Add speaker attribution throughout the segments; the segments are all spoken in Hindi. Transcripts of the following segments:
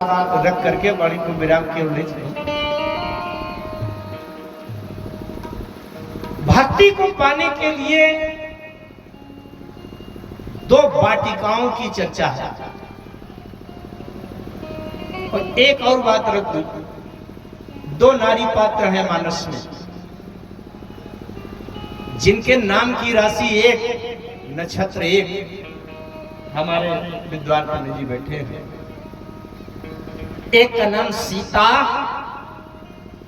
Speaker 1: रख करके वाणी को विराम की ओर ले चले। भक्ति को पाने के लिए दो वाटिकाओं की चर्चा है। और एक और बात रख दूं, दो नारी पात्र हैं मानस में, जिनके नाम की राशि एक, नक्षत्र एक। हमारे विद्वान पंडित जी बैठे हैं। एक का नाम सीता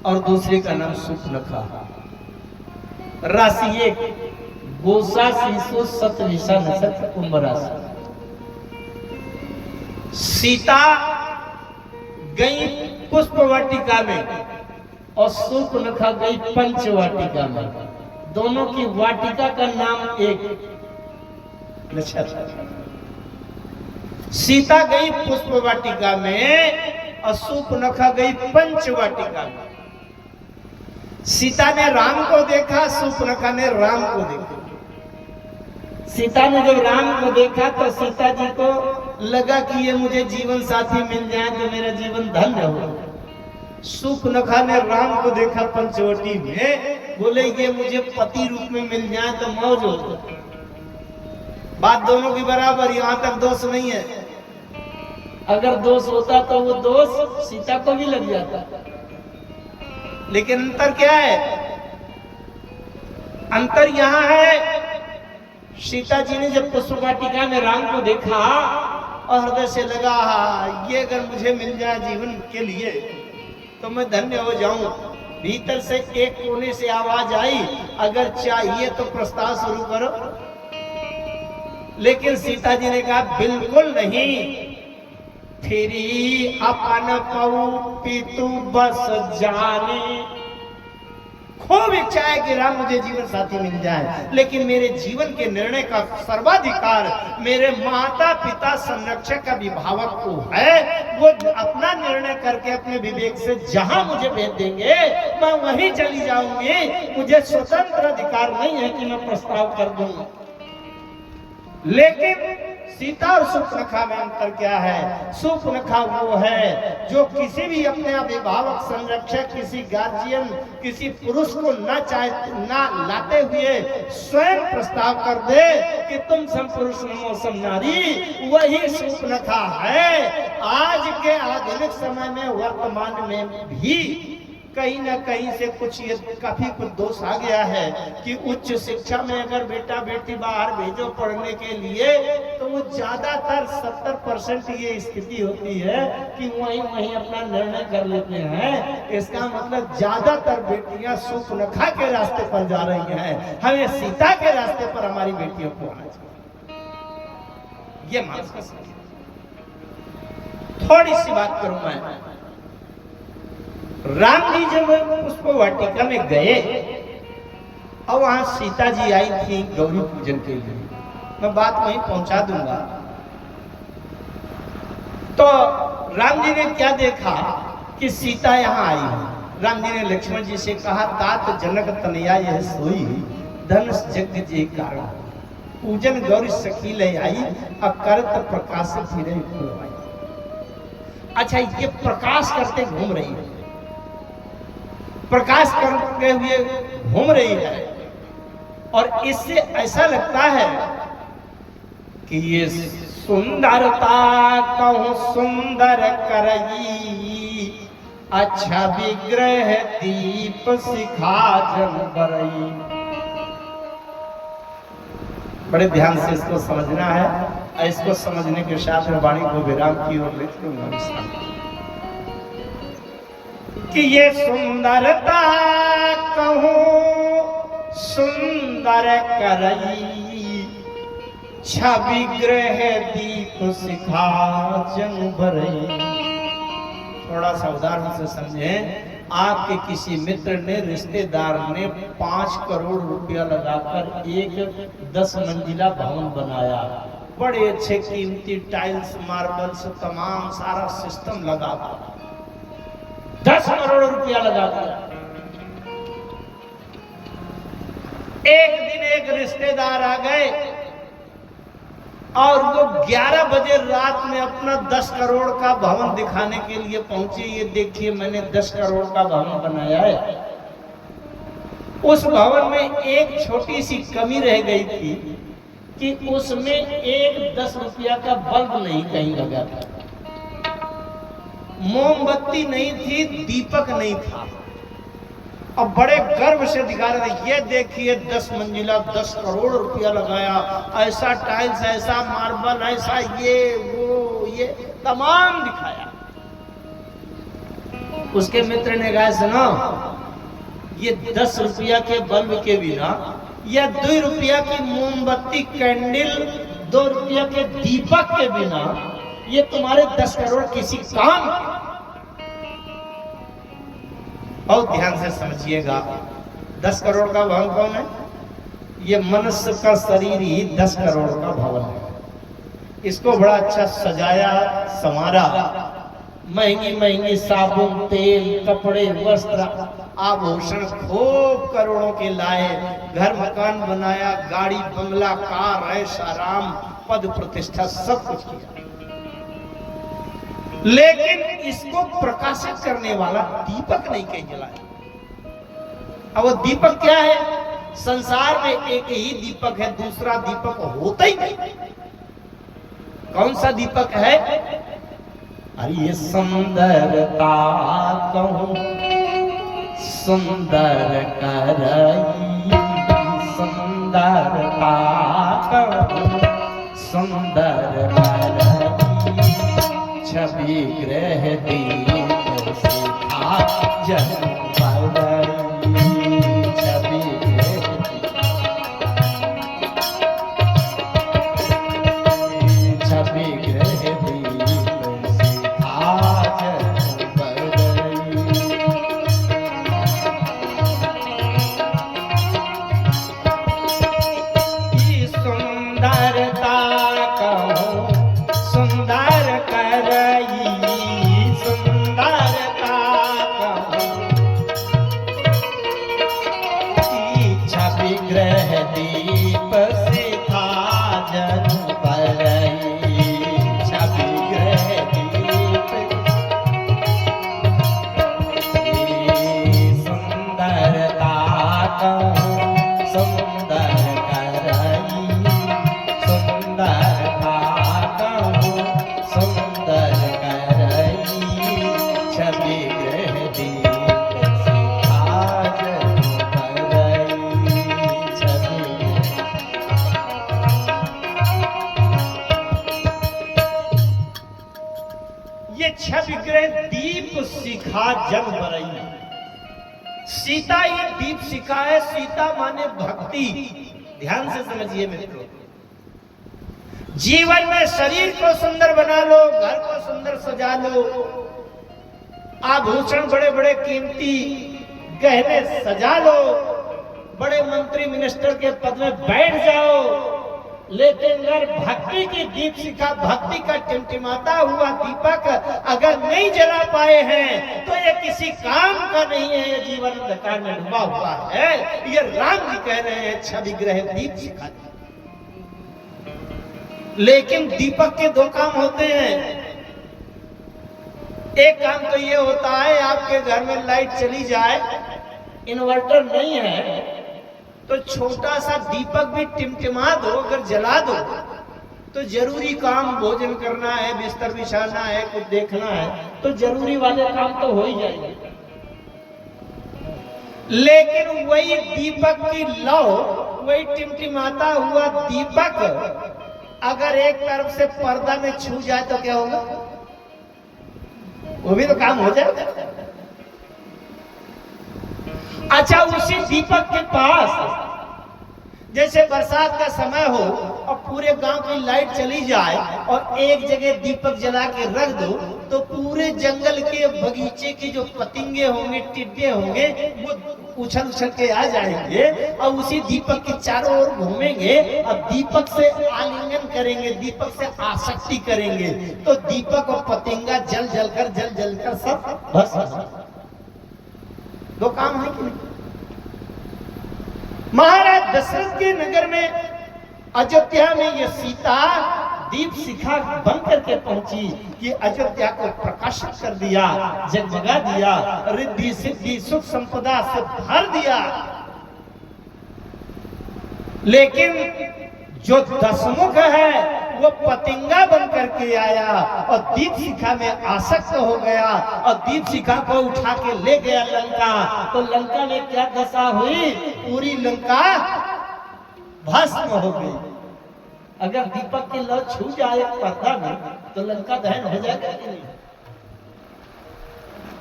Speaker 1: और दूसरे का नाम सुपनखा। राशि एक, गोसा शीशु सतविषा नक्षत्र कुंभ राशि। सीता गई पुष्प वाटिका में और सुपनखा गई पंच वाटिका में। दोनों की वाटिका का नाम एक नक्षत्र। सीता गई पुष्प वाटिका में और सुपनखा गई पंच वाटिका में। सीता ने राम को देखा, सुपनखा ने राम को देखा। सीता ने जब राम को देखा तो सीता जी को लगा कि ये मुझे जीवन साथी मिल जाए तो मेरा जीवन धन्य हो। सुपनखा ने राम को देखा पंचवटी में, बोले ये मुझे पति रूप में मिल जाए तो मौज हो। बात दोनों की बराबर, यहां तक दोष नहीं है। अगर दोष होता तो वो दोष सीता को भी लग जाता। लेकिन अंतर क्या है? अंतर यहां है, सीता जी ने जब पुष्प वाटिका में राम को देखा और हृदय से लगा ये अगर मुझे मिल जाए जीवन के लिए तो मैं धन्य हो जाऊं। भीतर से एक कोने से आवाज आई, अगर चाहिए तो प्रस्ताव शुरू करो। लेकिन सीता जी ने कहा बिल्कुल नहीं, फिरी अपन पऊ पितु बस जाने। खूब इच्छा है कि राम मुझे जीवन साथी मिल जाए, लेकिन मेरे जीवन के निर्णय का सर्वाधिकार मेरे माता पिता संरक्षक का अभिभावक को है। वो अपना निर्णय करके अपने विवेक से जहां मुझे भेज देंगे मैं वहीं चली जाऊंगी। मुझे स्वतंत्र अधिकार नहीं है कि मैं प्रस्ताव कर दूं। लेकिन सीता और सुपनखा में अंतर क्या है? सुपनखा वो है जो किसी भी अपने अभिभावक संरक्षक, किसी गार्जियन, किसी पुरुष को ना लाते हुए स्वयं प्रस्ताव कर दे कि तुम सम पुरुष नमो सम नारी। वही सुपनखा है। आज के आधुनिक समय में, वर्तमान में भी कहीं ना कहीं से कुछ ये काफी कुछ दोष आ गया है कि उच्च शिक्षा में अगर बेटा बेटी बाहर भेजो पढ़ने के लिए तो वो ज्यादातर 70% ये स्थिति होती है कि वहीं अपना निर्णय कर लेते हैं। इसका मतलब ज्यादातर बेटियां सुपनखा के रास्ते पर जा रही हैं। हमें सीता के रास्ते पर हमारी बेटियों को आना चाहिए। ये मानस का सच। थोड़ी सी बात करूं मैं। राम जी जब पुष्प वाटिका में गए और वहां सीता जी आई थी गौरी पूजन के लिए, मैं बात वहीं पहुंचा दूंगा। तो राम जी ने क्या देखा कि सीता यहाँ आई है। राम जी ने लक्ष्मण जी से कहा तात जनक तनया यह सोई धनुष यज्ञ जे कारण पूजन गौरी सखी ले आई अकर्त प्रकाश फिरे फुलवाई। अच्छा, ये प्रकाश करते घूम रही है, प्रकाश करते हुए घूम रही है और इससे ऐसा लगता है कि ये सुंदरता कहूं सुंदर करई अच्छा विग्रह दीप शिखा जन बरई। बड़े ध्यान से इसको समझना है। इसको समझने के साथ में वाणी को विराम की ओर ले चलूंगा कि ये सुंदरता कहूं सुंदर करई छवि ग्रह दीप शिखा जन भरई। थोड़ा सा उदाहरण से समझें। आपके किसी मित्र ने, रिश्तेदार ने 5 करोड़ रुपया लगाकर एक 10 मंजिला भवन बनाया। बड़े अच्छे कीमती टाइल्स, मार्बल्स, तमाम सारा सिस्टम लगा, 10 करोड़ रुपया लगा दिया। एक दिन एक रिश्तेदार आ गए और वो 11 बजे रात में अपना 10 करोड़ का भवन दिखाने के लिए पहुंचे। ये देखिए मैंने 10 करोड़ का भवन बनाया है। उस भवन में एक छोटी सी कमी रह गई थी कि उसमें एक 10 रुपया का बल्ब नहीं कहीं लगा था, मोमबत्ती नहीं थी, दीपक नहीं था। अब बड़े गर्व से दिखा रहे थे, ये देखिए 10 मंजिला 10 करोड़ रुपया लगाया, ऐसा टाइल्स, ऐसा मार्बल, ऐसा ये वो ये तमाम दिखाया। उसके मित्र ने कहा सुनो, ये 10 रुपया के बल्ब के बिना या 2 रुपया की मोमबत्ती कैंडल, 2 रुपया के दीपक के बिना ये तुम्हारे 10 करोड़ किसी काम के? बहुत ध्यान से समझिएगा, 10 करोड़ का भवन कौन है? ये मनुष्य का शरीर ही 10 करोड़ का भवन है। इसको बड़ा अच्छा सजाया संवारा, महंगी महंगी साबुन, तेल, कपड़े, वस्त्र, आभूषण खूब करोड़ों के लाए, घर मकान बनाया, गाड़ी बंगला, कार, ऐश आराम, पद प्रतिष्ठा सब कुछ किया। लेकिन इसको प्रकाशित करने वाला दीपक नहीं कहीं जलाया। अब वो दीपक क्या है? संसार में एक ही दीपक है, दूसरा दीपक होता ही नहीं। कौन सा दीपक है? अरे ये सुंदरता कहूं सुंदर करई, सुंदरता कहूं सुंदर करई, छवि ग्रह दीप सिखा जन बरई, छवि ग्रह दीप सिखा जन बरई। सुंदरता कहूं सुंदर करई, सुंदरता कहूं छवि ग्रह दीप सिखा जन बरई, छवि ग्रह दीप। सुंदरता कहूं सुंदर करई, सुंदरता कहूं सुंदर करई, छवि ग्रह दीप सिखा जन बरई, छवि। ये छवि ग्रह दीप सिखा जन बरई। सीता ये दीप सिखा है। सीता माने भक्ति। ध्यान से समझिए मित्रों, जीवन में शरीर को सुंदर बना लो, घर को सुंदर सजा लो, आभूषण बड़े बड़े कीमती गहने सजा लो, बड़े मंत्री मिनिस्टर के पद में बैठ जाओ, लेकिन अगर भक्ति की दीप शिखा, भक्ति का टिमटिमाता हुआ दीपक अगर नहीं जला पाए हैं तो ये किसी काम का नहीं है, ये जीवन अंधकार में डूबा हुआ है। ये राम जी कह रहे हैं छवि ग्रह दीप शिखा। लेकिन दीपक के 2 काम होते हैं। एक काम तो ये होता है आपके घर में लाइट चली जाए, इन्वर्टर नहीं है, तो छोटा सा दीपक भी टिमटिमा दो, अगर जला दो तो जरूरी काम, भोजन करना है, बिस्तर बिछाना है, कुछ देखना है, तो जरूरी वाले काम तो हो ही जाएंगे। लेकिन वही दीपक की लौ, वही टिमटिमाता हुआ दीपक अगर एक तरफ से पर्दा में छू जाए तो क्या होगा? वो भी तो काम हो जाएगा। अच्छा, उसी दीपक के पास जैसे बरसात का समय हो और पूरे गांव की लाइट चली जाए और एक जगह दीपक जला के रख दो, तो पूरे जंगल के बगीचे के जो पतिंगे होंगे, टिड्डे होंगे, वो उछल उछल के आ जाएंगे और उसी दीपक के चारों ओर घूमेंगे और दीपक से आलिंगन करेंगे, दीपक से आसक्ति करेंगे, तो दीपक और पतिंगा जल जलकर सब बस। 2 काम है कि नहीं? महाराज दशरथ के नगर में, अयोध्या में, ये सीता दीप शिखा बन करके पहुंची कि अयोध्या को प्रकाशित कर दिया, जगमगा दिया, रिद्धि सिद्धि सुख संपदा से भर दिया। लेकिन जो दशमुख है वो पतंगा बन करके आया और दीप शिखा में आसक्त हो गया और दीप शिखा को उठा के ले गया लंका। तो लंका में क्या दशा हुई? पूरी लंका भस्म हो गई। अगर दीपक की लौ छू जाए पर्दा में तो लंका दहन हो जाएगा कि नहीं?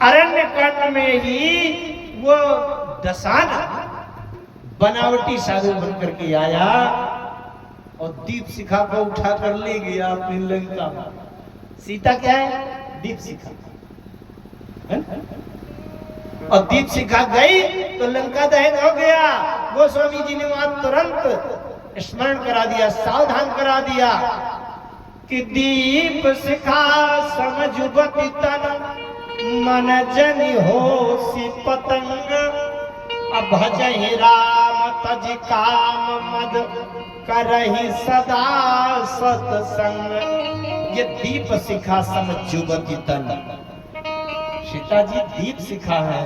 Speaker 1: अरण्य कांड में ही वो दशान बनावटी साधु बन करके आया और दीप शिखा को उठा कर ले गया अपनी लंका में। सीता क्या है? दीप शिखा। और दीप शिखा गई तो लंका दहन हो गया। गोस्वामी जी ने वहां तुरंत स्मरण करा दिया, सावधान करा दिया कि दीप शिखा समझुबति तन मन जनि होसी पतंग। अब भजहि राम तज काम मद करहि सदा सत्संग। ये दीप शिखा समझुबति तन। सीता जी दीप शिखा है,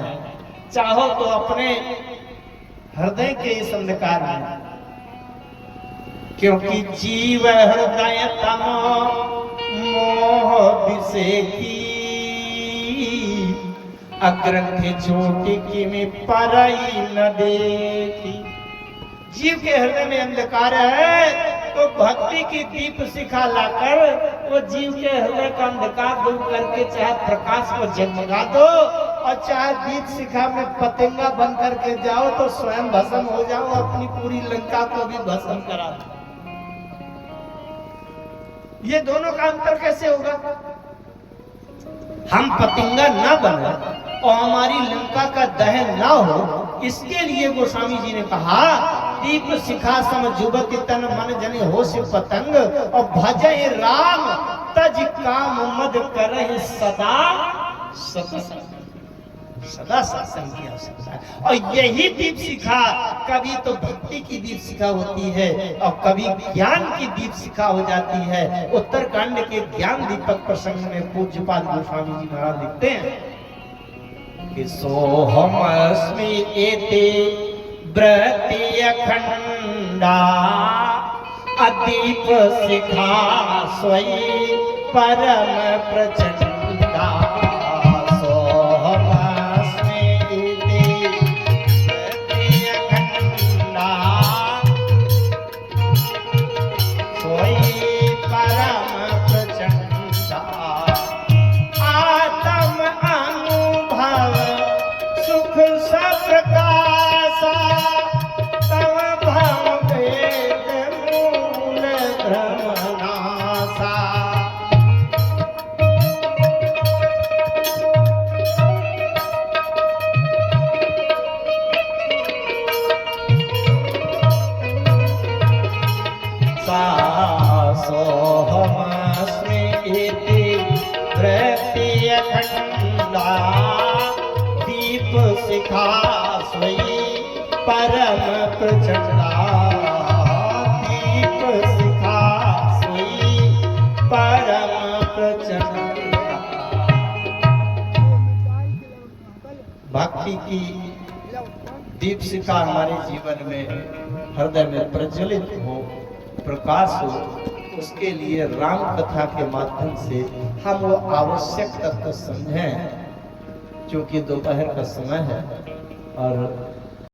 Speaker 1: चाहो तो अपने हृदय के इस अंधकार में, क्योंकि जीव हृदय तम मोह विषेकी अग्रंथ छोटी किमि परई न देखी। जीव के हृदय में अंधकार है तो भक्ति की दीप शिखा लाकर वो जीव के हृदय का अंधकार दूर करके चाहे प्रकाश को जगमगा दो और चाहे दीप शिखा में पतंगा बन करके जाओ तो स्वयं भस्म हो जाओ, अपनी पूरी लंका को भी भस्म करा दो। ये दोनों का अंतर कैसे होगा? हम पतंगा न बने और हमारी लंका का दहन ना हो, इसके लिए गोस्वामी जी ने कहा दीप शिखा समझुबति तन मन जनि होसी पतंग और भजय राम तज काम मद करहि सदा सत्संग। सदा सत्संग की आवश्यकता है। और यही दीप शिखा कभी तो भक्ति की दीप शिखा होती है और कभी ज्ञान की दीप शिखा हो जाती है। उत्तरकांड के ज्ञान दीपक प्रसंग में पूज्यपाद गोस्वामी जी महाराज लिखते हैं कि सोहमस्मि एते व्रति अखंडा अदीप शिखा स्वयं परम प्रचंडा। दीप शिखा स्वयं परम प्रचंडा। दीप शिखा स्वयं परम प्रचंडा। भक्ति की दीप शिखा हमारे जीवन में हृदय में प्रज्वलित हो, प्रकाश हो, उसके लिए राम कथा के माध्यम से हम वो आवश्यक तत्व समझें। क्योंकि दोपहर का समय है और